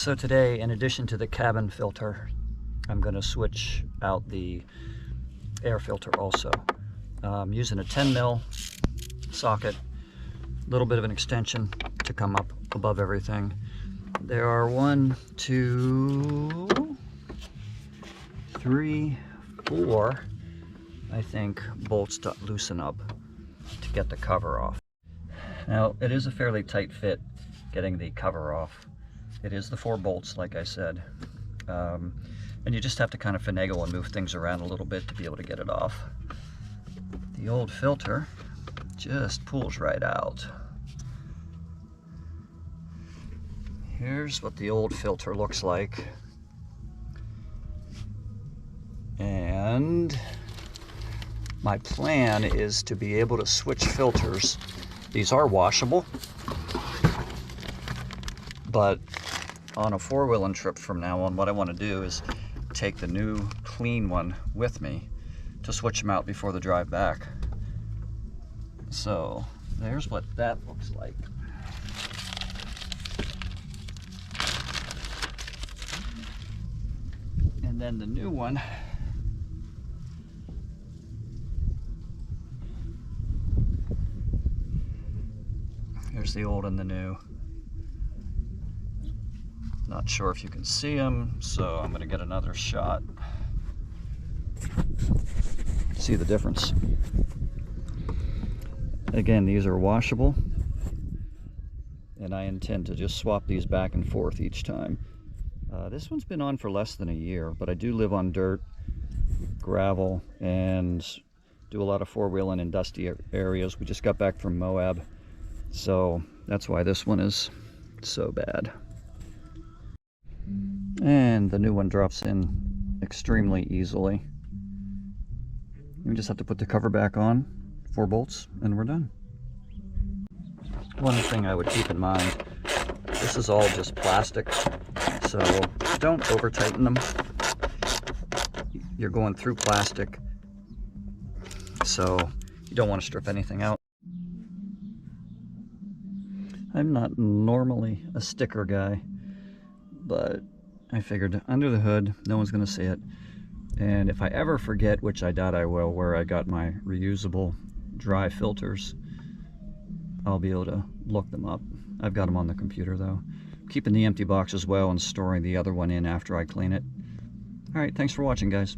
So today, in addition to the cabin filter, I'm going to switch out the air filter also. I'm using a 10 mil socket, a little bit of an extension to come up above everything. There are 1, 2, 3, 4, I think, bolts to loosen up to get the cover off. Now, it is a fairly tight fit getting the cover off. It is the 4 bolts, like I said. And you just have to kind of finagle and move things around a little bit to be able to get it off. The old filter just pulls right out. Here's what the old filter looks like. And my plan is to be able to switch filters. These are washable, but on a 4-wheeling trip from now on, what I want to do is take the new clean one with me to switch them out before the drive back. So there's what that looks like. And then the new one, here's the old and the new. Not sure if you can see them, so I'm going to get another shot. See the difference. Again, these are washable, and I intend to just swap these back and forth each time. This one's been on for less than a year, but I do live on dirt, gravel, and do a lot of 4-wheeling in dusty areas. We just got back from Moab, so that's why this one is so bad. And the new one drops in extremely easily. You just have to put the cover back on, 4 bolts, and we're done. One thing I would keep in mind, this is all just plastic, so don't over tighten them. You're going through plastic, so you don't want to strip anything out. I'm not normally a sticker guy, but I figured under the hood, no one's going to see it. And if I ever forget, which I doubt I will, where I got my reusable dry filters, I'll be able to look them up. I've got them on the computer though. Keeping the empty box as well and storing the other one in after I clean it. All right, thanks for watching, guys.